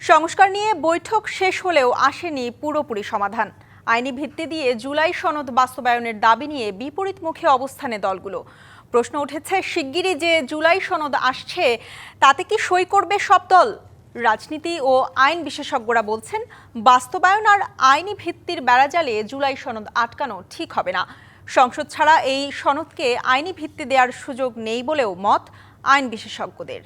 সংস্কার নিয়ে বৈঠক শেষ হলেও আসেনি পুরোপুরি সমাধান। আইনি ভিত্তি দিয়ে জুলাই সনদ বাস্তবায়নের দাবি নিয়ে বিপরীতমুখী অবস্থানে দলগুলো। প্রশ্ন উঠেছে, শিগগিরই যে জুলাই সনদ আসছে তাতে কি সই করবে সব দল? রাজনীতি ও আইন বিশেষজ্ঞরা বলছেন, বাস্তবায়ন আর আইনি ভিত্তির বেড়াজালে জুলাই সনদ আটকানো ঠিক হবে না। সংসদ ছাড়া এই সনদকে আইনি ভিত্তি দেওয়ার সুযোগ নেই বলেও মত আইন বিশেষজ্ঞদের।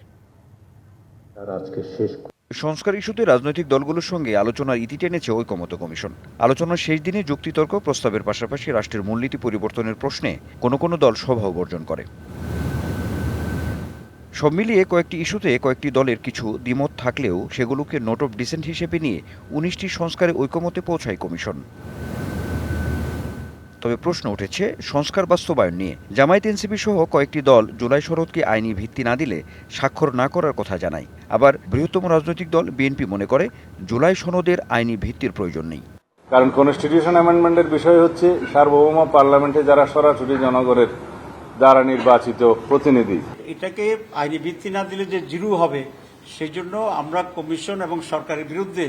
সংস্কার ইস্যুতে রাজনৈতিক দলগুলোর সঙ্গে আলোচনার ইতি টেনেছে ঐকমত্য কমিশন। আলোচনার শেষ দিনে যুক্তিতর্ক প্রস্তাবের পাশাপাশি রাষ্ট্রের মূলনীতি পরিবর্তনের প্রশ্নে কোনো দল সভাও বর্জন করে। সব মিলিয়ে কয়েকটি ইস্যুতে কয়েকটি দলের কিছু দ্বিমত থাকলেও সেগুলোকে নোট অফ ডিসেন্ট হিসেবে নিয়ে 19টি সংস্কারে ঐকমত্যে পৌঁছায় কমিশন। তবে প্রশ্ন উঠেছে সংস্কার বাস্তবায়ন নিয়ে। জামায়াত এনসিপি সহ কয়েকটি দল জুলাই সনদকে আইনি ভিত্তি না দিলে স্বাক্ষর না করার কথা জানায়। আবার বৃহত্তম রাজনৈতিক দল বিএনপি মনে করে জুলাই সনদের আইনি ভিত্তির প্রয়োজন নেই। কারণ কনস্টিটিউশন অ্যামেন্ডমেন্টের বিষয় হচ্ছে সার্বভৌম পার্লামেন্টে যারা সরাসরি জনগণের দ্বারা নির্বাচিত প্রতিনিধি। এটাকে আইনি ভিত্তি না দিলে যে জিরো হবে, সেই জন্য আমরা কমিশন এবং সরকারের বিরুদ্ধে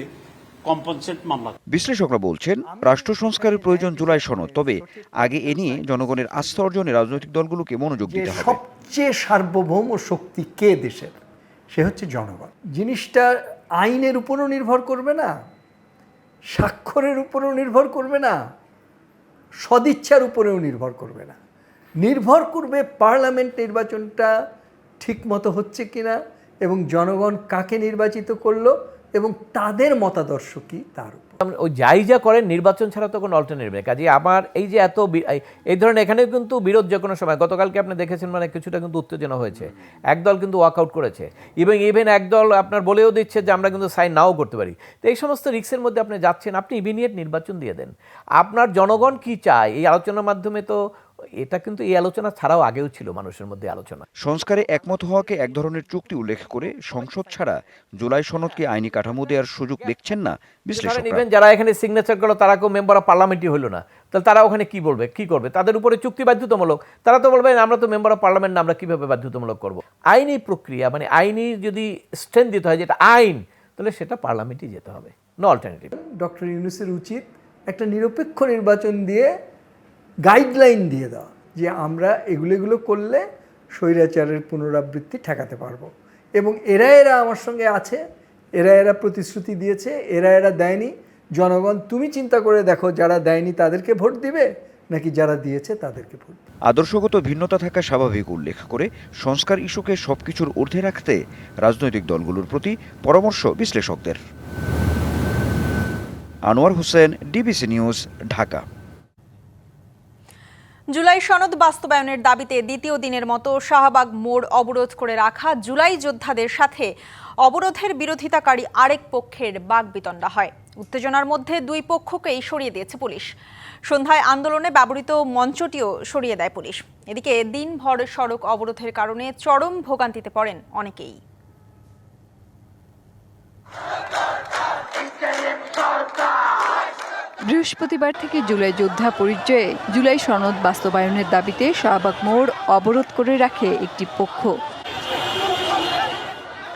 কম্পেনসেট মামলা। বিশ্লেষকরা বলছেন, রাষ্ট্র সংস্কারের প্রয়োজন জুলাই সনদ, তবে আগে এ নিয়ে জনগণের আস্থা অর্জনে রাজনৈতিক দলগুলোকে মনোযোগ দিতে হবে। সবচেয়ে সার্বভৌম শক্তি কে দেশের? সে হচ্ছে জনগণ। জিনিসটা আইনের উপরও নির্ভর করবে না, স্বাক্ষরের উপরও নির্ভর করবে না, সদিচ্ছার উপরেও নির্ভর করবে না। নির্ভর করবে পার্লামেন্ট নির্বাচনটা ঠিকমতো হচ্ছে কিনা এবং জনগণ কাকে নির্বাচিত করলো এবং তাদের মতাদর্শ কি তার উপর। ওই যাই যা করেন, নির্বাচন ছাড়া তো কোনো অল্টারনেটিভ নেই। কাজে আমার এই যে এত এই ধরনের এখানে কিন্তু বিরোধ যে কোনো সময়, গতকালকে আপনি দেখেছেন, মানে কিছুটা কিন্তু উত্তেজনা হয়েছে। একদল কিন্তু ওয়াকআউট করেছে, ইভেন একদল আপনার বলেও দিচ্ছে যে আমরা কিন্তু সাইন নাও করতে পারি। তো এই সমস্ত রিস্কের মধ্যে আপনি যাচ্ছেন, আপনি ইমিডিয়েট নির্বাচন দিয়ে দেন। আপনার জনগণ কি চায় এই আলোচনার মাধ্যমে, তো এটা কিন্তু এই আলোচনা ছাড়াও আগেও ছিল মানুষের মধ্যে আলোচনা। সংস্কারে একমত হওয়াকে এক ধরনের চুক্তি উল্লেখ করে সংসদ ছাড়া জুলাই সনদকে আইনি কাঠামো দেওয়ার সুযোগ দেখছেন না বিশ্লেষকরা। ইভেন যারা এখানে সিগনেচার করলো তারা কেউ মেম্বার অফ পার্লামেন্টই হলো না, তাহলে তারা ওখানে কি বলবে, কি করবে? তাদের উপরে চুক্তি বাধ্যতামূলক, তারা তো বলবে আমরা তো মেম্বার অফ পার্লামেন্ট না, আমরা কিভাবে বাধ্যতামূলক করব? আইনি প্রক্রিয়া, মানে আইনি যদি স্ট্রেংথ দিতে হয় যেটা আইন, তাহলে সেটা পার্লামেন্টই যেতে হবে, নো অল্টারনেটিভ। ডক্টর ইউনূসের উচিত একটা নিরপেক্ষ নির্বাচন দিয়ে গাইডলাইন দিয়ে দেওয়া যে আমরা এগুলো করলে স্বৈরাচারের পুনরাবৃত্তি ঠেকাতে পারবো। এবং এরা আমার সঙ্গে আছে, এরা প্রতিশ্রুতি দিয়েছে, এরা দেয়নি। জনগণ তুমি চিন্তা করে দেখো, যারা দেয়নি তাদেরকে ভোট দিবে নাকি যারা দিয়েছে তাদেরকে ভোট দিবে। আদর্শগত ভিন্নতা থাকা স্বাভাবিক উল্লেখ করে সংস্কার ইস্যুকে সবকিছুর ঊর্ধ্বে রাখতে রাজনৈতিক দলগুলোর প্রতি পরামর্শ বিশ্লেষকদের। Anwar Hossain, DBC news, Dhaka. July সনদ বাস্তবায়নের দাবিতে দ্বিতীয় দিনের মতো শাহবাগ মোড় অবরোধ করে রাখা জুলাই যোদ্ধাদের সাথে অবরোধের বিরোধিতাকারী আরেক পক্ষের বাগবিতণ্ডা হয়। উত্তেজনার মধ্যে দুই পক্ষকেই সরিয়ে দিয়েছে পুলিশ। সন্ধ্যায় আন্দোলনে ব্যবহৃত মঞ্চটিও সরিয়ে দেয় পুলিশ। এদিকে দিনভর সড়ক অবরোধের কারণে চরম ভোগান্তিতে পড়েন অনেকেই। বৃহস্পতিবার থেকে জুলাই যোদ্ধা পরিচয়ে জুলাই সনদ বাস্তবায়নের দাবিতে শাহবাগ মোড় অবরোধ করে রাখে একটি পক্ষ।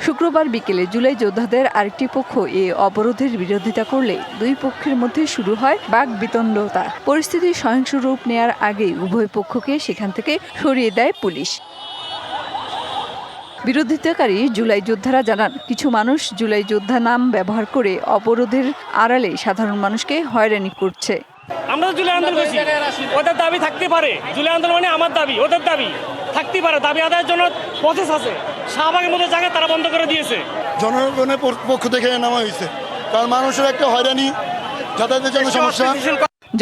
শুক্রবার বিকেলে জুলাই যোদ্ধাদের আরেকটি পক্ষ এ অবরোধের বিরোধিতা করলে দুই পক্ষের মধ্যে শুরু হয় বাকবিতণ্ডতা। পরিস্থিতি সহিংস রূপ নেয়ার আগেই উভয় পক্ষকে সেখান থেকে সরিয়ে দেয় পুলিশ। বিরোধিতাকারী জুলাই যোদ্ধারা জানান, কিছু মানুষ জুলাই যোদ্ধা নাম ব্যবহার করে অবরোধের আড়ালে সাধারণ মানুষকে হয়রানি করছে। আমরা জুলাই আন্দোলন করছি, ওদের দাবি থাকতে পারে। জুলাই আন্দোলন মানে আমার দাবি, ওদের দাবি থাকতে পারে। দাবি আদায়ের জন্য প্রসেস আছে। শাহবাগের মতো জায়গা তারা বন্ধ করে দিয়েছে। জনগণের পক্ষ থেকে নামা হয়েছে, কারণ মানুষের একটা হয়রানি, যাতায়াতের জন্য সমস্যা।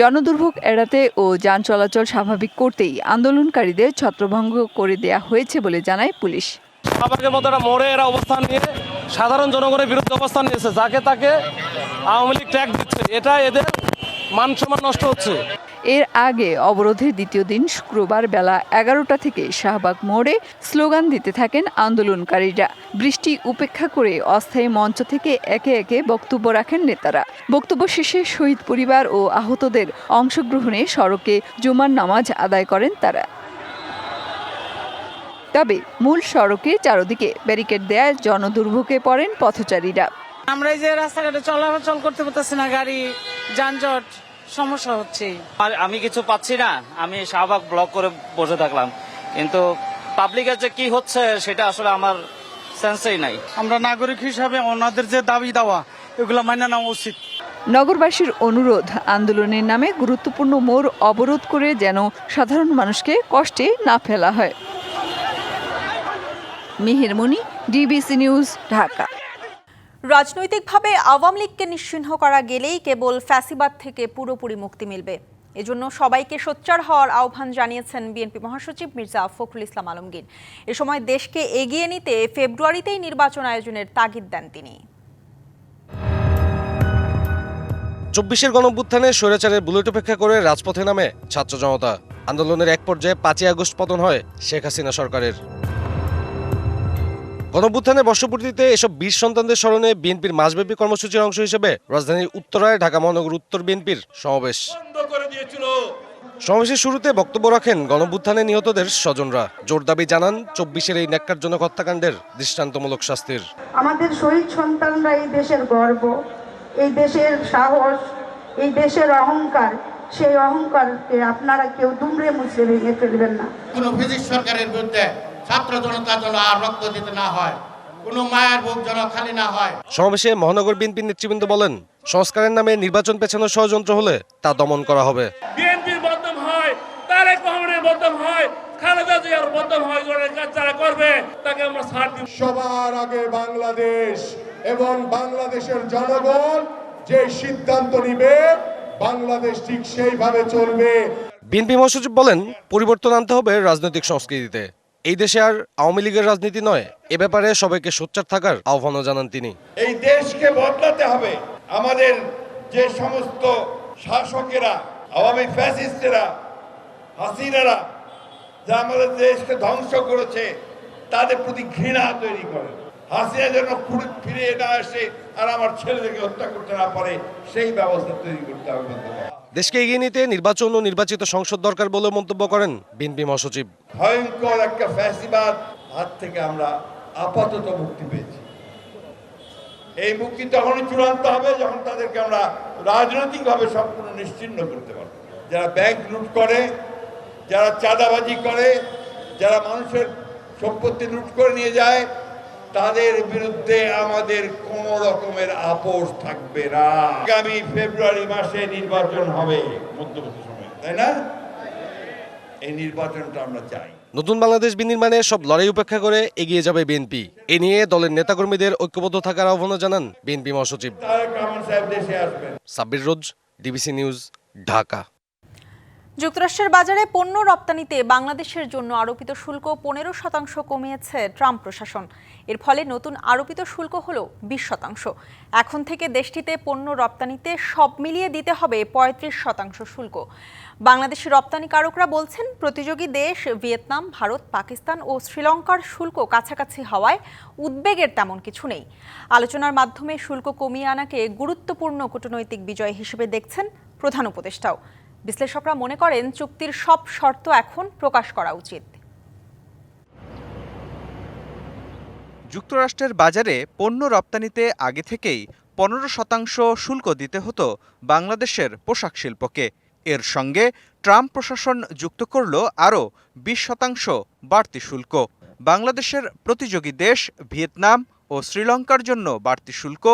জনদুর্ভোগ এড়াতে ও যান চলাচল স্বাভাবিক করতেই আন্দোলনকারীদের ছত্রভঙ্গ করে দেয়া হয়েছে বলে জানায় পুলিশ। শাহবাগের মতো একটা মোড়ে এরা অবস্থান নিয়ে সাধারণ জনগণের বিরুদ্ধে অবস্থান নিয়েছে, যাকে তাকে আওয়ামী লীগ ট্যাগ দিচ্ছে। এটা এদের মান সম্মান নষ্ট হচ্ছে। এর আগে অবরোধের দ্বিতীয় দিন শুক্রবার বেলা 11টা থেকে শাহবাগ মোড়ে স্লোগান দিতে থাকেন আন্দোলনকারীরা। বৃষ্টি উপেক্ষা করে অস্থায়ী মঞ্চ থেকে একে একে বক্তব্য রাখেন নেতারা। বক্তব্য শেষে শহীদ পরিবার ও আহতদের অংশগ্রহণে সড়কে জুমার নামাজ আদায় করেন তারা। তবে মূল সড়কে চারদিকে ব্যারিকেড দেয়ায় জনদুর্ভোগে পড়েন পথচারীরা। আমরা এই যে রাস্তাঘাটে চলাচল করতে পারতেছি না, গাড়ি যানজট সমস্যা হচ্ছে। আর আমি কিছু পাচ্ছি না, আমি শাহবাগ ব্লক করে বসে থাকলাম, কিন্তু পাবলিকের যে কি হচ্ছে সেটা আসলে আমার সেন্সেই নাই। আমরা নাগরিক হিসাবে ওনাদের যে দাবি দেওয়া এগুলো মান্য নেওয়া উচিত। নগরবাসীর অনুরোধ, আন্দোলনের নামে গুরুত্বপূর্ণ মোড় অবরোধ করে যেন সাধারণ মানুষকে কষ্টে না ফেলা হয়। মিহির মনি, ডিবিসি নিউজ, ঢাকা। রাজনৈতিকভাবে আওয়ামী লীগকে নিশ্চিহ্ন করা গেলেই কেবল ফ্যাসিবাদ থেকে পুরোপুরি মুক্তি মিলবে। এজন্য সবাইকে সোচ্চার হওয়ার আহ্বান জানিয়েছেন বিএনপি মহাসচিব মির্জা ফখরুল ইসলাম আলমগীর। এ সময় দেশকে এগিয়ে নিতে ফেব্রুয়ারিতেই নির্বাচন আয়োজনের তাগিদ দেন তিনি। ২৪-এর গণঅভ্যুত্থানে স্বৈরাচারের বুলেট উপেক্ষা করে রাজপথে নামে ছাত্র জনতা। আন্দোলনের এক পর্যায়ে ৫ই আগস্ট পতন হয় শেখ হাসিনা সরকারের। গণঅভ্যুত্থানে বর্ষপূর্তিতে এসব বীর সন্তানদের স্মরণে বিএনপির মাসব্যাপী কর্মসূচির অংশ হিসেবে রাজধানীর উত্তরায় ঢাকা মহানগর উত্তর বিএনপির সমাবেশ। সমাবেশের শুরুতে বক্তব্য রাখেন গণঅভ্যুত্থানে নিহতদের স্বজনরা। জোর দাবি জানান ২৪-এর এই ন্যাক্কারজনক হত্যাকাণ্ডের দৃষ্টান্তমূলক শাস্তির। আমাদের শহীদ সন্তানরা এই দেশের গর্ব, এই দেশের সাহস, এই দেশের অহংকার। সেই অহংকারকে আপনারা কেউ দুমড়ে মুচড়ে ভেঙে ফেলবেন না। কোনো ব্রিটিশ সরকারের বিরুদ্ধে ছাত্র জনতা যেন আর রক্ত দিতে না হয়, কোনো মায়ের বুক যেন খালি না হয়। সমাবেশে মহানগর বিএনপির নেতৃবৃন্দ বলেন, সংস্কারের নামে নির্বাচন পেছানোর ষড়যন্ত্র হলে তা দমন করা হবে। বিএনপির বদনাম হয়, তারেক রহমানের বদনাম হয়, খালেদা জিয়ার বদনাম হয়, যারা করবে তাকে আমরা ছাড় দিব। সবার আগে বাংলাদেশ এবং বাংলাদেশের জনগণ যে সিদ্ধান্ত নিবে, বাংলাদেশ ঠিক সেইভাবে চলবে। বিএনপি মহাসচিব বলেন, পরিবর্তন আনতে হবে রাজনৈতিক সংস্কৃতিতে। এই দেশে আর আওয়ামী লীগের রাজনীতি নয়, এ ব্যাপারে সবাইকে সোচ্চার থাকার আহ্বানও জানান তিনি। এই দেশকে বদলাতে হবে। আমাদের যে সমস্ত শাসকেরা, আওয়ামী ফ্যাসিস্টেরা, হাসিনারা, যা আমাদের দেশকে ধ্বংস করেছে, তাদের প্রতি ঘৃণা তৈরি করে। হাসিনা যেন ফিরে না আসে আর আমার ছেলেদেরকে হত্যা করতে না পারে, সেই ব্যবস্থা তৈরি করতে হবে। দেশকে এগিয়ে নিতে নির্বাচন ও নির্বাচিত সংসদ দরকার বলে মন্তব্য করেন বিএনপি মহাসচিব। ভয়ঙ্কর একটা ফ্যাসিবাদ হাত থেকে আমরা আপাতত মুক্তি পেয়েছি। এই মুক্তি তখনই চূড়ান্ত হবে যখন তাদেরকে আমরা রাজনৈতিকভাবে সম্পূর্ণ নিশ্চিহ্ন করতে পারব। যারা ব্যাংক লুট করে, যারা চাঁদাবাজি করে, যারা মানুষের সম্পত্তি লুট করে নিয়ে যায়, তাদের বিরুদ্ধে আমাদের কোনো রকমের আপোষ থাকবে না। আগামী ফেব্রুয়ারি মাসে নির্বাচন হবে, মধ্যবর্তী সময়ে, তাই না? এই নির্বাচনটা আমরা চাই। নতুন বাংলাদেশ বিনির্মাণে সব লড়াই উপেক্ষা করে এগিয়ে যাবে বিএনপি। এ নিয়ে দলের নেতাকর্মীদের ঐক্যবদ্ধ থাকার আহ্বানও জানান বিএনপি মহাসচিব। সাব্বির রোজ, ডিবিসি নিউজ, ঢাকা। যুক্তরাষ্ট্রের বাজারে পণ্য রপ্তানিতে বাংলাদেশের জন্য আরোপিত শুল্ক 15% কমিয়েছে ট্রাম্প প্রশাসন। এর ফলে নতুন আরোপিত শুল্ক হলো 20%। এখন থেকে দেশটিতে পণ্য রপ্তানিতে সব মিলিয়ে দিতে হবে 35% শুল্ক। বাংলাদেশের রপ্তানিকারকরা বলছেন, প্রতিযোগী দেশ ভিয়েতনাম, ভারত, পাকিস্তান ও শ্রীলঙ্কার শুল্ক কাছাকাছি হওয়ায় উদ্বেগের তেমন কিছু নেই। আলোচনার মাধ্যমে শুল্ক কমিয়ে আনাকে গুরুত্বপূর্ণ কূটনৈতিক বিজয় হিসেবে দেখছেন প্রধান উপদেষ্টাও। বিশ্লেষকরা মনে করেন, চুক্তির সব শর্ত এখন প্রকাশ করা উচিত। যুক্তরাষ্ট্রের বাজারে পণ্য রপ্তানিতে আগে থেকেই 15% শুল্ক দিতে হতো বাংলাদেশের পোশাক শিল্পকে। এর সঙ্গে ট্রাম্প প্রশাসন যুক্ত করল আরও 20% বাড়তি শুল্ক। বাংলাদেশের প্রতিযোগী দেশ ভিয়েতনাম ও শ্রীলঙ্কার জন্য বাড়তি শুল্ক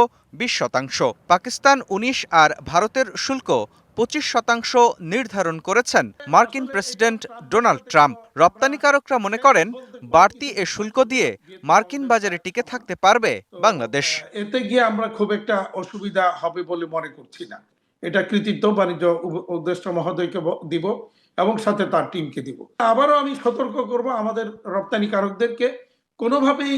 20%, পাকিস্তান 19 আর ভারতের শুল্ক 25% নির্ধারণ করেছেন মার্কিন প্রেসিডেন্ট ডোনাল্ড ট্রাম্প। রপ্তানিকারকরা মনে করেন, বাড়তি এ শুল্ক দিয়ে মার্কিন বাজারে টিকে থাকতে পারবে বাংলাদেশ। এতে গিয়ে আমরা খুব একটা অসুবিধা হবে বলে মনে করছি না। এটা কৃতিত্ব বাণিজ্য উপদেষ্টা মহোদয়কে দিব এবং সাথে তার টিমকে দিব। আবারও আমি সতর্ক করব আমাদের রপ্তানিকারকদেরকে, কোনোভাবেই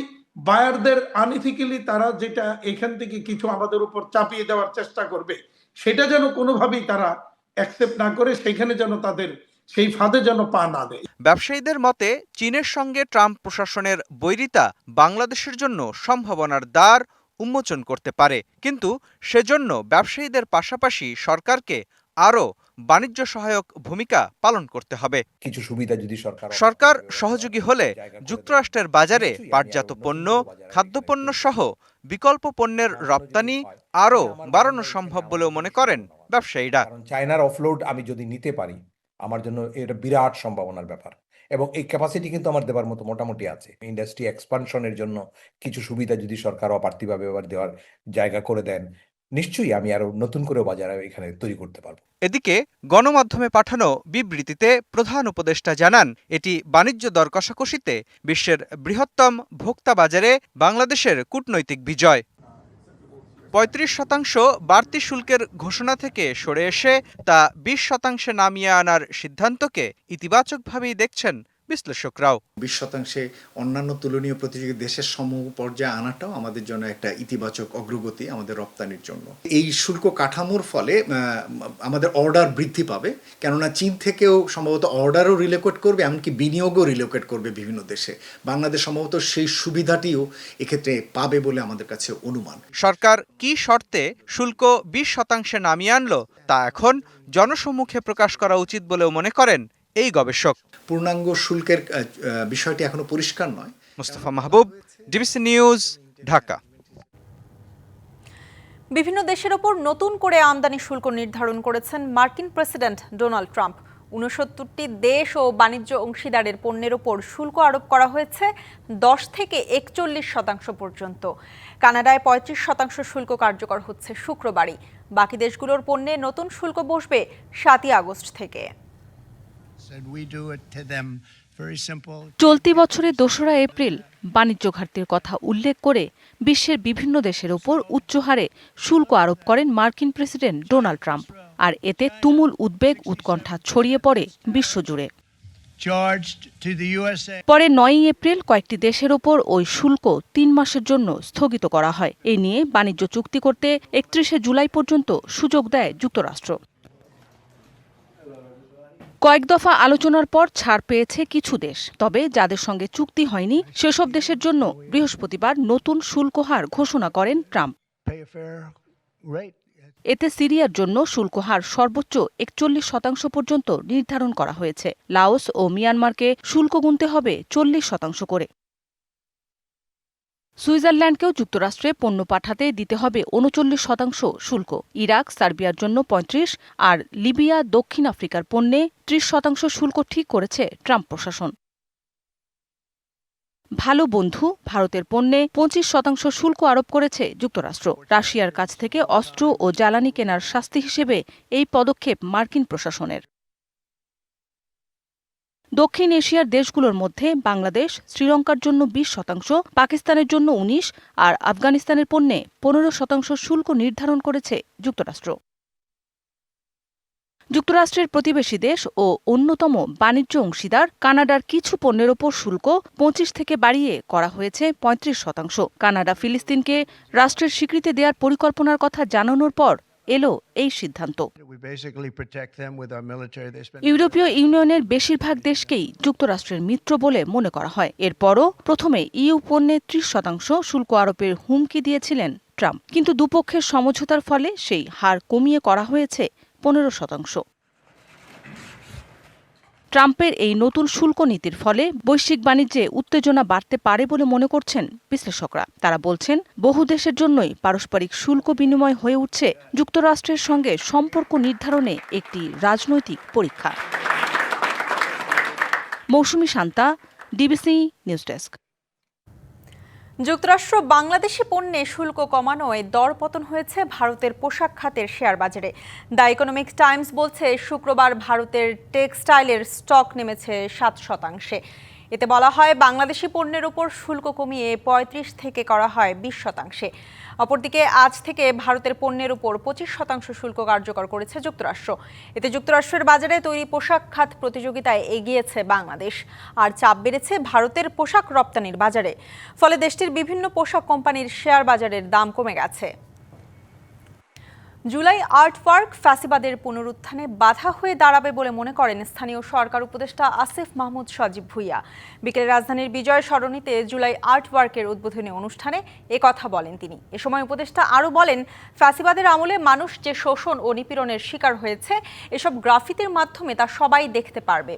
বায়ারদের আনইথিক্যালি তারা যেটা এখান থেকে কিছু আমাদের উপর চাপিয়ে দেওয়ার চেষ্টা করবে, সেটা যেন কোনোভাবেই তারা অ্যাকসেপ্ট না করে, সেখানে যেন তাদের সেই ফাঁদে যেন পা না দেয়। ব্যবসায়ীদের মতে, চীনের সঙ্গে ট্রাম্প প্রশাসনের বৈরিতা বাংলাদেশের জন্য সম্ভাবনার দ্বার উন্মোচন করতে পারে, কিন্তু সেজন্য ব্যবসায়ীদের পাশাপাশি সরকারকে আরও বাণিজ্য সহায়ক ভূমিকা পালন করতে হবে। কিছু সুবিধা যদি সরকার সহযোগী হলে যুক্তরাষ্ট্রের বাজারে পাটজাত পণ্য, খাদ্যপণ্য সহ বিকল্প পণ্যের রপ্তানি আরও বাড়ানো সম্ভব বলেও মনে করেন ব্যবসায়ীরা। চায়নার অফলোড আমি যদি নিতে পারি, আমার জন্য এটা বিরাট সম্ভাবনার ব্যাপার, এবং এই ক্যাপাসিটি কিন্তু আমার দেবার মতো মোটামুটি আছে। ইন্ডাস্ট্রি এক্সপানশনের জন্য কিছু সুবিধা যদি সরকার অপার্থিভাবে দেওয়ার জায়গা করে দেন, নিশ্চয়ই আমি আরো নতুন করে বাজার এখানে তৈরি করতে পারবো। এদিকে গণমাধ্যমে পাঠানো বিবৃতিতে প্রধান উপদেষ্টা জানান, এটি বাণিজ্য দর কষাকষিতে বিশ্বের বৃহত্তম ভোক্তা বাজারে বাংলাদেশের কূটনৈতিক বিজয়। ৩৫% বাড়তি শুল্কের ঘোষণা থেকে সরে এসে তা ২০% নামিয়ে আনার সিদ্ধান্তকে ইতিবাচকভাবেই দেখছেন বিশ্লেষকরাও। ২০% অন্যান্য তুলনীয় প্রতিযোগী দেশের সম পর্যায়ে আনাটাও আমাদের জন্য একটা ইতিবাচক অগ্রগতি আমাদের রপ্তানির জন্য। এই শুল্ক কাঠামোর ফলে আমাদের অর্ডার বৃদ্ধি পাবে, কেননা চীন থেকেও সম্ভবত অর্ডারও রিলোকেট করবে, এমনকি বিনিয়োগও রিলোকেট করবে বিভিন্ন দেশে। বাংলাদেশ সম্ভবত সেই সুবিধাটিও এক্ষেত্রে পাবে বলে আমাদের কাছে অনুমান। সরকার কি শর্তে শুল্ক ২০% নামিয়ে আনলো তা এখন জনসম্মুখে প্রকাশ করা উচিত বলেও মনে করেন এই গবেষক। পূর্ণাঙ্গ শুল্কের বিষয়টি এখনো পরিষ্কার নয়। মুস্তাফা মাহবুব, ডিবিসি নিউজ, ঢাকা। বিভিন্ন দেশের ওপর নতুন করে আমদানি শুল্ক নির্ধারণ করেছেন মার্কিন প্রেসিডেন্ট ডোনাল্ড ট্রাম্প। ৬৯টি দেশ ও বাণিজ্য অংশীদারের পণ্যের ওপর শুল্ক আরোপ করা হয়েছে ১০ থেকে ৪১% পর্যন্ত। কানাডায় ৩৫% শুল্ক কার্যকর হচ্ছে শুক্রবারই। বাকি দেশগুলোর পণ্যে নতুন শুল্ক বসবে ৭ই আগস্ট থেকে। চলতি বছরের ২রা এপ্রিল বাণিজ্য ঘাটতির কথা উল্লেখ করে বিশ্বের বিভিন্ন দেশের ওপর উচ্চ হারে শুল্ক আরোপ করেন মার্কিন প্রেসিডেন্ট ডোনাল্ড ট্রাম্প। আর এতে তুমুল উদ্বেগ উৎকণ্ঠা ছড়িয়ে পড়ে বিশ্বজুড়ে। পরে ৯ই এপ্রিল কয়েকটি দেশের ওপর ওই শুল্ক ৩ মাসের জন্য স্থগিত করা হয়। এ নিয়ে বাণিজ্য চুক্তি করতে ৩১শে জুলাই পর্যন্ত সুযোগ দেয় যুক্তরাষ্ট্র। কয়েক দফা আলোচনার পর ছাড় পেয়েছে কিছু দেশ, তবে যাদের সঙ্গে চুক্তি হয়নি সেসব দেশের জন্য বৃহস্পতিবার নতুন শুল্ক হার ঘোষণা করেন ট্রাম্প। এতে সিরিয়ার জন্য শুল্ক হার সর্বোচ্চ ৪১% পর্যন্ত নির্ধারণ করা হয়েছে। লাওস ও মিয়ানমারকে শুল্ক গুনতে হবে ৪০% করে। সুইজারল্যান্ডকেও যুক্তরাষ্ট্রে পণ্য পাঠাতে দিতে হবে ৩৯% শুল্ক। ইরাক, সার্বিয়ার জন্য ৩৫% আর লিবিয়া, দক্ষিণ আফ্রিকার পণ্যে ৩০% শুল্ক ঠিক করেছে ট্রাম্প প্রশাসন। ভালো বন্ধু ভারতের পণ্যে ২৫% শুল্ক আরোপ করেছে যুক্তরাষ্ট্র। রাশিয়ার কাছ থেকে অস্ত্র ও জ্বালানি কেনার শাস্তি হিসেবে এই পদক্ষেপ মার্কিন প্রশাসনের। দক্ষিণ এশিয়ার দেশগুলোর মধ্যে বাংলাদেশ, শ্রীলঙ্কার জন্য ২০%, পাকিস্তানের জন্য ১৯% আর আফগানিস্তানের পণ্যে ১৫% শুল্ক নির্ধারণ করেছে যুক্তরাষ্ট্র। যুক্তরাষ্ট্রের প্রতিবেশী দেশ ও অন্যতম বাণিজ্য অংশীদার কানাডার কিছু পণ্যের ওপর শুল্ক ২৫ থেকে বাড়িয়ে করা হয়েছে ৩৫%। কানাডা ফিলিস্তিনকে রাষ্ট্রের স্বীকৃতি দেওয়ার পরিকল্পনার কথা জানানোর পর এলো এই সিদ্ধান্ত। ইউরোপীয় ইউনিয়নের বেশিরভাগ দেশকেই যুক্তরাষ্ট্রের মিত্র বলে মনে করা হয়। এরপরও প্রথমে ইইউ পণ্যে ৩০% শুল্ক আরোপের হুমকি দিয়েছিলেন ট্রাম্প, কিন্তু দুপক্ষের সমঝোতার ফলে সেই হার কমিয়ে করা হয়েছে ১৫%। ট্রাম্পের এই নতুন শুল্ক নীতির ফলে বৈশ্বিক বাণিজ্যে উত্তেজনা বাড়তে পারে বলে মনে করছেন বিশ্লেষকরা। তারা বলছেন, বহু দেশের জন্যই পারস্পরিক শুল্ক বিনিময় হয়ে উঠছে যুক্তরাষ্ট্রের সঙ্গে সম্পর্ক নির্ধারণে একটি রাজনৈতিক পরীক্ষা। মৌসুমী শান্তা, ডিবিসি নিউজ ডেস্ক। যুক্তরাষ্ট্র বাংলাদেশি পণ্যে শুল্ক কমানোয় দরপতন হয়েছে ভারতের পোশাক খাতের শেয়ার বাজারে। দ্য ইকোনমিক টাইমস বলছে, শুক্রবার ভারতের টেক্সটাইলের স্টক নেমেছে ৭%। এতে বলা হয়, বাংলাদেশি পণ্যের উপর শুল্ক কমিয়ে ৩৫ থেকে করা হয় ২০%। অপরদিকে আজ থেকে ভারতের পণ্যের উপর ২৫% শুল্ক কার্যকর করেছে যুক্তরাষ্ট্র। এতে যুক্তরাষ্ট্রের বাজারে তৈরি পোশাক খাত প্রতিযোগিতায় এগিয়েছে বাংলাদেশ, আর চাপ বেড়েছে ভারতের পোশাক রপ্তানির বাজারে। ফলে দেশটির বিভিন্ন পোশাক কোম্পানির শেয়ার বাজারের দাম কমে গেছে। জুলাই আর্ট ওয়ার্ক ফ্যাসিবাদের পুনরুত্থানে বাধা হয়ে দাঁড়াবে বলে মনে করেন স্থানীয় সরকার উপদেষ্টা আসিফ মাহমুদ সজীব ভুঁইয়া। বিকেলে রাজধানীর বিজয় সরণিতে জুলাই আর্ট ওয়ার্কের উদ্বোধনী অনুষ্ঠানে একথা বলেন তিনি। এ সময় উপদেষ্টা আরও বলেন, ফ্যাসিবাদের আমলে মানুষ যে শোষণ ও নিপীড়নের শিকার হয়েছে, এসব গ্রাফিতির মাধ্যমে তা সবাই দেখতে পারবে।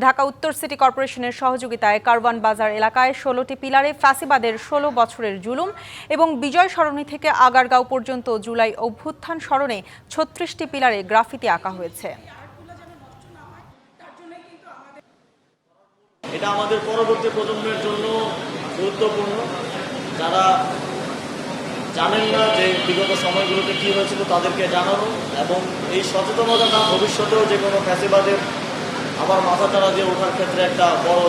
ঢাকা উত্তর সিটি কর্পোরেশনের সহযোগিতায় কারওয়ান বাজার এলাকায় 16টি পিলারে ফ্যাসিবাদের 16 বছরের জুলুম এবং বিজয় সরণি থেকে আগারগাঁও পর্যন্ত জুলাই অভ্যুত্থান স্মরণে 36টি পিলারে গ্রাফিতি আঁকা হয়েছে। এটা আমাদের পরবর্তী প্রজন্মের জন্য গুরুত্বপূর্ণ। যারা জানেন না যে বিগত সময়গুলোতে কী হয়েছিল তাদেরকে জানানো এবং এই সচেতনতা ভবিষ্যতেও যে কোনো ফ্যাসিবাদের আবার মাথা চাড়া দিয়ে ওঠার ক্ষেত্রে একটা বড়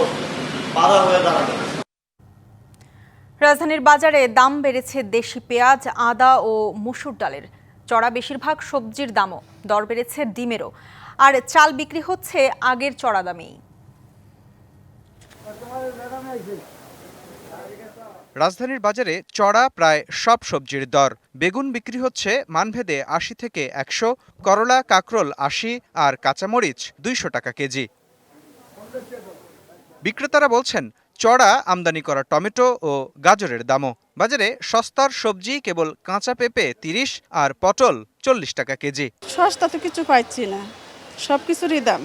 বাধা হয়ে দাঁড়াবে। রাজধানীর বাজারে দাম বেড়েছে দেশি পেঁয়াজ, আদা ও মসুর ডালের। চড়া বেশিরভাগ সবজির দামও, দর বেড়েছে ডিমেরও। আর চাল বিক্রি হচ্ছে আগের চড়া দামেই। রাজধানীর বাজারে চড়া প্রায় সব সবজির দর। বেগুন বিক্রি হচ্ছে মানভেদে 80 থেকে 100, করলা কাকরোল 80 আর কাঁচামরিচ 200 টাকা কেজি। বিক্রেতারা বলছেন, চড়া আমদানি করা টমেটো ও গাজরের দামও। বাজারে সস্তার সবজি কেবল কাঁচা পেঁপে 30 আর পটল 40 টাকা কেজি। সস্তা তো কিছু পাচ্ছি না, সব কিছুরই দাম,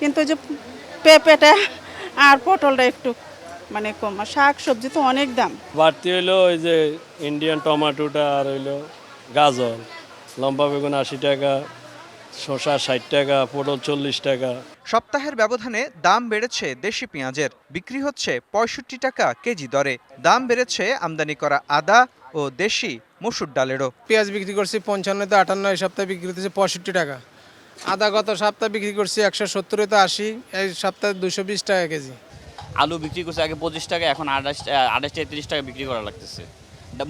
কিন্তু যে পেঁপেটা আর পটলটা একটু মানে কম। শাক সবজি তো অনেক দাম বাড়তি হইলো। ওই যে ইন্ডিয়ান টমেটোটা আর হইলো গাজর, লম্বা বেগুন 80 টাকা, শসা 60 টাকা, পটল 40 টাকা। সপ্তাহের ব্যবধানে দাম বেড়েছে দেশি পেঁয়াজের, বিক্রি হচ্ছে 65 টাকা কেজি দরে। দাম বেড়েছে আমদানি করা আদা ও দেশি মসুর ডালেরও। পেঁয়াজ বিক্রি করছি 55 তো 58, এই সপ্তাহে বিক্রি হচ্ছে 65 টাকা। আদা গত সপ্তাহে বিক্রি করছি 170 তো 80, এই সপ্তাহে 220 টাকা কেজি। আলু বিক্রি করছে আগে 25 টাকা, এখন 28-30 টাকা বিক্রি করা লাগতেছে।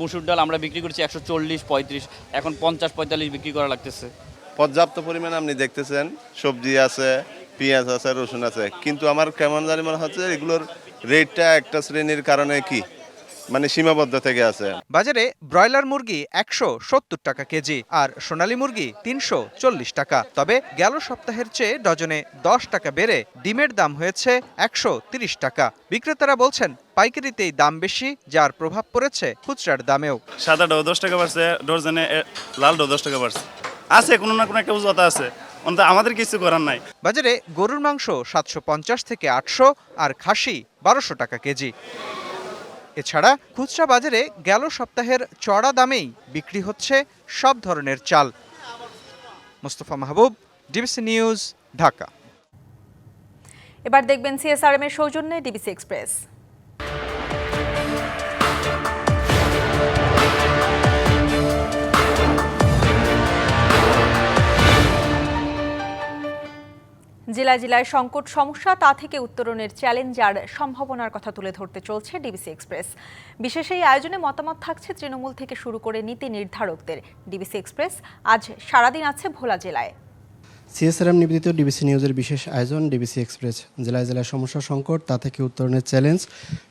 মসুর ডাল আমরা বিক্রি করছি 140-35, এখন 50-45 বিক্রি করা লাগতেছে। পর্যাপ্ত পরিমাণে আপনি দেখতেছেন সবজি আছে, পেঁয়াজ আছে, রসুন আছে, কিন্তু আমার কেমন জানি মনে হচ্ছে এগুলোর রেটটা একটা শ্রেণীর কারণে কি মানে সীমাবদ্ধ থেকে আছে। বাজারে ব্রয়লার মুরগি 170 টাকা কেজি আর সোনালী মুরগি 340 টাকা। তবে গেল সপ্তাহের চেয়ে ডজনে 10 টাকা বেড়ে ডিমের দাম হয়েছে 130 টাকা। বিক্রেতারা বলছেন, পাইকারিতেই দাম বেশি, যার প্রভাব পড়েছে খুচরার দামেও। সাদাটাও 10 টাকা বাড়ছে, ডজনে লালটাও 10 টাকা বাড়ছে। আছে কোনো না কোনো একটা উজতা আছে, আমাদের কিছু করার নাই। বাজারে গরুর মাংস 750 থেকে 800 আর খাসি 1200 টাকা কেজি। এছাড়া খুচরা বাজারে গেল সপ্তাহের চড়া দামেই বিক্রি হচ্ছে সব ধরনের চাল। মোস্তফা মাহবুব, ডিবিসি নিউজ, ঢাকা। এবার দেখবেন সিএসআরএম এর সৌজন্যে ডিবিসি এক্সপ্রেস। জেলায় জেলায় সংকট সমস্যা, তা থেকে উত্তরণের চ্যালেঞ্জ আর সম্ভাবনার কথা তুলে ধরতে চলছে ডিবিসি এক্সপ্রেস। বিশেষ এই আয়োজনে মতামত থাকছে তৃণমূল থেকে শুরু করে নীতি নির্ধারকদের। ডিবিসি এক্সপ্রেস আজ সারাদিন আছে ভোলা জেলায়। সিএসআরএম নিবেদিত ডিবিসি নিউজের বিশেষ আয়োজন ডিবিসি এক্সপ্রেস। জেলায় জেলায় সমস্যা সংকট, তা থেকে উত্তরণের চ্যালেঞ্জ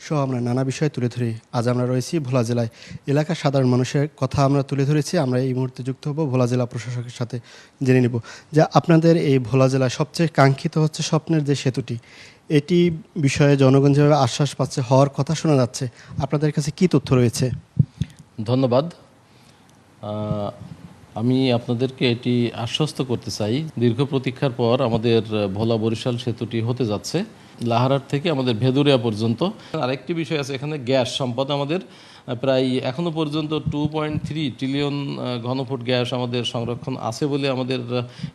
সহ আমরা নানা বিষয় তুলে ধরি। আজ আমরা রয়েছি ভোলা জেলায়। এলাকার সাধারণ মানুষের কথা আমরা তুলে ধরেছি। আমরা এই মুহূর্তে যুক্ত হব ভোলা জেলা প্রশাসকের সাথে, জেনে নেব যে আপনাদের এই ভোলা জেলায় সবচেয়ে কাঙ্ক্ষিত হচ্ছে স্বপ্নের যে সেতুটি, এটি বিষয়ে জনগণ যেভাবে আশ্বাস পাচ্ছে, হওয়ার কথা শোনা যাচ্ছে, আপনাদের কাছে কি তথ্য রয়েছে? ধন্যবাদ। আমি আপনাদেরকে এটি আশ্বস্ত করতে চাই, দীর্ঘ প্রতীক্ষার পর আমাদের ভোলা বরিশাল সেতুটি হতে যাচ্ছে, লাহারার থেকে আমাদের ভেদুরিয়া পর্যন্ত। আরেকটি বিষয় আছে, এখানে গ্যাস সম্পদ আমাদের প্রায় এখনও পর্যন্ত 2.3 ট্রিলিয়ন ঘনফুট গ্যাস আমাদের সংরক্ষণ আছে বলে আমাদের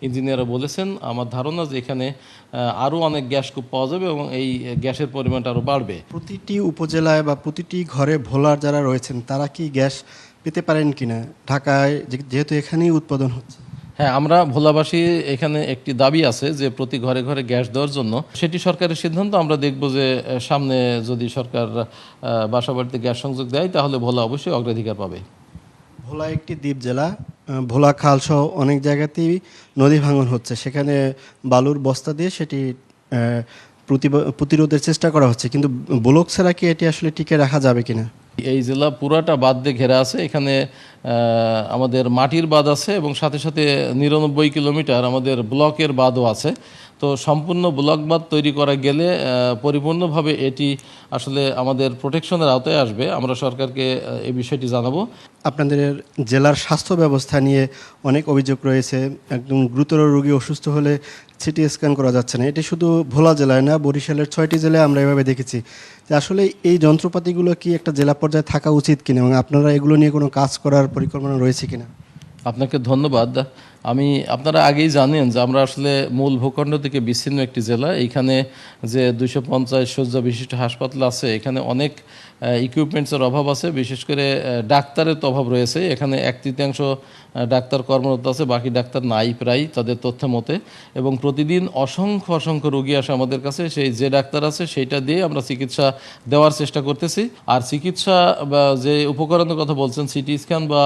ইঞ্জিনিয়াররা বলেছেন। আমার ধারণা যে এখানে আরও অনেক গ্যাস কূপ পাওয়া যাবে এবং এই গ্যাসের পরিমাণটা আরও বাড়বে। প্রতিটি উপজেলায় বা প্রতিটি ঘরে ভোলার যারা রয়েছেন তারা কি গ্যাস পেতে পারেন কিনা, ঢাকায় যেহেতু এখানেই উৎপাদন হচ্ছে? হ্যাঁ, আমরা ভোলাবাসী এখানে একটি দাবি আছে যে প্রতি ঘরে ঘরে গ্যাস দেওয়ার জন্য। সেটি সরকারের সিদ্ধান্ত। আমরা দেখব যে সামনে যদি সরকার বাসাবাড়িতে গ্যাস সংযোগ দেয় তাহলে ভোলা অবশ্যই অগ্রাধিকার পাবে। ভোলা একটি দ্বীপ জেলা, ভোলা খাল সহ অনেক জায়গাতেই নদী ভাঙন হচ্ছে, সেখানে বালুর বস্তা দিয়ে সেটি প্রতিরোধের চেষ্টা করা হচ্ছে, কিন্তু ব্লক ছাড়া কি এটি আসলে টিকে রাখা যাবে কিনা? এই জেলা পুরাটা বাঁধ দিয়ে ঘেরা আছে। এখানে আমাদের মাটির বাঁধ আছে এবং সাথে সাথে 99 কিলোমিটার আমাদের ব্লকের বাঁধও আছে। তো সম্পূর্ণ ব্লক বাঁধ তৈরি করা গেলে পরিপূর্ণভাবে এটি আসলে আমাদের প্রোটেকশনের আওতায় আসবে। আমরা সরকারকে এই বিষয়টি জানাবো। আপনাদের জেলার স্বাস্থ্য ব্যবস্থা নিয়ে অনেক অভিযোগ রয়েছে। একদম গুরুতর রোগী অসুস্থ হলে সিটি স্ক্যান করা যাচ্ছে না। এটি শুধু ভোলা জেলায় না, বরিশালের 6টি জেলায় আমরা এভাবে দেখেছি। যে আসলে এই যন্ত্রপাতিগুলো কি একটা জেলা পর্যায়ে থাকা উচিত কিনা এবং আপনারা এগুলো নিয়ে কোনো কাজ করার পরিকল্পনা রয়েছে কিনা? আপনাকে ধন্যবাদ। আপনারা আগেই জানেন যে আমরা আসলে মূল ভূখণ্ড থেকে বিচ্ছিন্ন একটি জেলা। এইখানে যে 250 শয্যা বিশিষ্ট হাসপাতাল আছে, এখানে অনেক ইকুইপমেন্টসের অভাব আছে, বিশেষ করে ডাক্তারের তো অভাব রয়েছে। এখানে 1/3 ডাক্তার কর্মরত আছে, বাকি ডাক্তার নাই প্রায় তাদের তথ্য মতে। এবং প্রতিদিন অসংখ্য রোগী আসে আমাদের কাছে। সেই যে ডাক্তার আছে সেইটা দিয়ে আমরা চিকিৎসা দেওয়ার চেষ্টা করতেছি। আর চিকিৎসা বা যে উপকরণের কথা বলছেন, সিটি স্ক্যান বা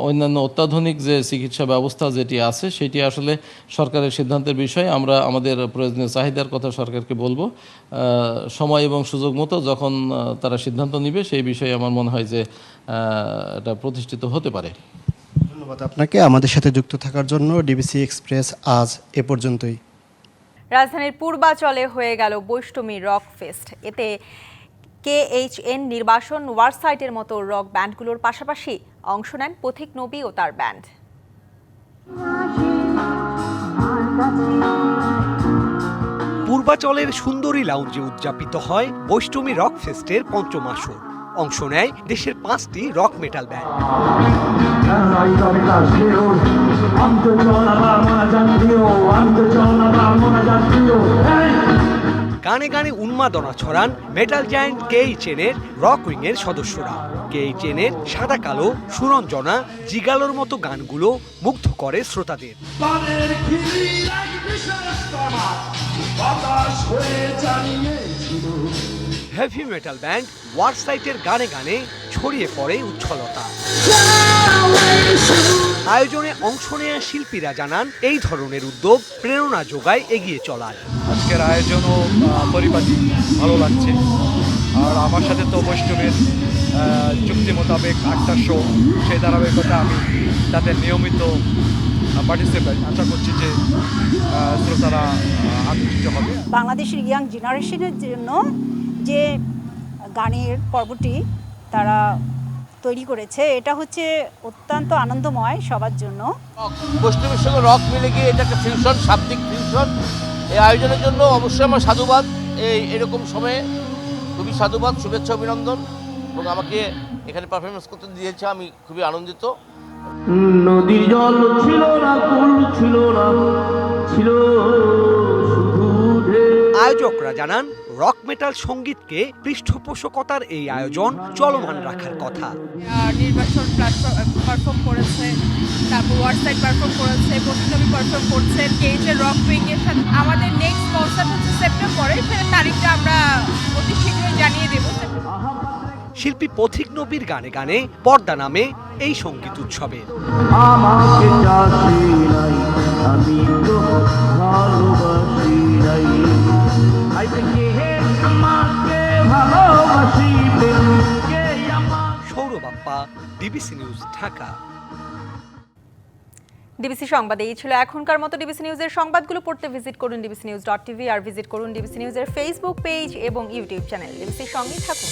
অন্যান্য অত্যাধুনিক যে চিকিৎসা ব্যবস্থা যেটি আছে সেটি আসলে সরকারের সিদ্ধান্তের বিষয়। আমরা আমাদের প্রয়োজনীয় চাহিদার কথা সরকারকে বলবো। সময় এবং সুযোগ মতো যখন তারা সিদ্ধান্ত নেবে সেই বিষয়ে আমার মনে হয় যে এটা প্রতিষ্ঠিত হতে পারে। ধন্যবাদ আপনাকে আমাদের সাথে যুক্ত থাকার জন্য। ডিবিসি এক্সপ্রেস আজ এ পর্যন্তই। রাজধানীর পূর্বাচলে হয়ে গেল বৈষ্টমী রক ফেস্ট। এতে KHN নির্বাসন, ওয়ারসাইটের মতো রক ব্যান্ডগুলোর পাশাপাশি অংশ নেন পথিক নবী ও তার ব্যান্ড। পূর্বাচলের সুন্দরী লাউঞ্জে উদযাপিত হয় বৈষ্টমী রক ফেস্টের ৫ম আসর। অংশ নেয় দেশের 5টি রক মেটাল ব্যান্ড। গানে গানে উন্মাদনা ছড়ান মেটাল জায়ান্ট KHN এর রক উইং এর সদস্যরা। KHN এর সাদা কালো, সুরঞ্জনা, জিগালোর মতো গানগুলো মুগ্ধ করে শ্রোতাদের। হেভি মেটাল ব্যান্ড ওয়ারসাইটের গানে গানে ছড়িয়ে পড়ে উচ্ছলতা। আয়োজনে অংশ নেওয়া শিল্পীরা জানান এই ধরনের উদ্যোগ প্রেরণা যোগায় এগিয়ে চলার। আজকের আয়োজনও পরিপাটি ভালো লাগছে। আর আমার সাথে তো বৈষ্ণবের চুক্তি মোতাবেক 8টা শো, সেই ধারাবাহিকতা আমি তাদের নিয়মিত পার্টিসিপেট। আশা করছি যে শ্রোতারা আনন্দিত হবে। বাংলাদেশের ইয়াং জেনারেশনের জন্য যে গানের পর্বটি তারা তৈরি করেছে, এটা হচ্ছে অত্যন্ত আনন্দময় সবার জন্য। বৈষ্ণবের সঙ্গে রক মিলে গিয়ে এটা একটা ফিউশন, শাব্দিক ফিউশন। এই আয়োজনের জন্য অবশ্যই আমার সাধুবাদ। এরকম সময়ে খুবই সাধুবাদ, শুভেচ্ছা, অভিনন্দন। এবং আমাকে এখানে পারফরমেন্স করতে দিয়েছে, আমি খুবই আনন্দিত। নদীর জল ছিল না, কুল ছিল না, ছিল শুধু আয়োজকরা জানান রক মেটাল সঙ্গীতকে পৃষ্ঠপোষকতার এই আয়োজন চলমান রাখার কথা। নির্বাচন পারফর্ম করেছে, তারপর ওয়ারসাইড পারফর্ম করেছে, পথিকনবী পারফর্ম করছে, KHN রক উইং এর সাথে। আমাদের নেক্সট কনসার্ট হচ্ছে সেপ্টেম্বরে, সেটা তারিখটা আমরা অতি শীঘ্রই জানিয়ে দেব। শিল্পী পথিক নবীর গানে গানে পর্দা নামে এই সঙ্গীত উৎসবে। আমাকে চাষি নাই, আমি তো ভালোবাসি নাই, Sourav Appa, DBC news, Dhaka. DBC সংবাদে এই ছিল এখনকার মতো। ডিবিসি নিউজের সংবাদগুলো পড়তে ভিজিট করুন dbcnews.tv আর ভিজিট করুন ডিবিসি নিউজের ফেসবুক পেজ এবং ইউটিউব চ্যানেল। ডিবিসির সঙ্গেই থাকুন।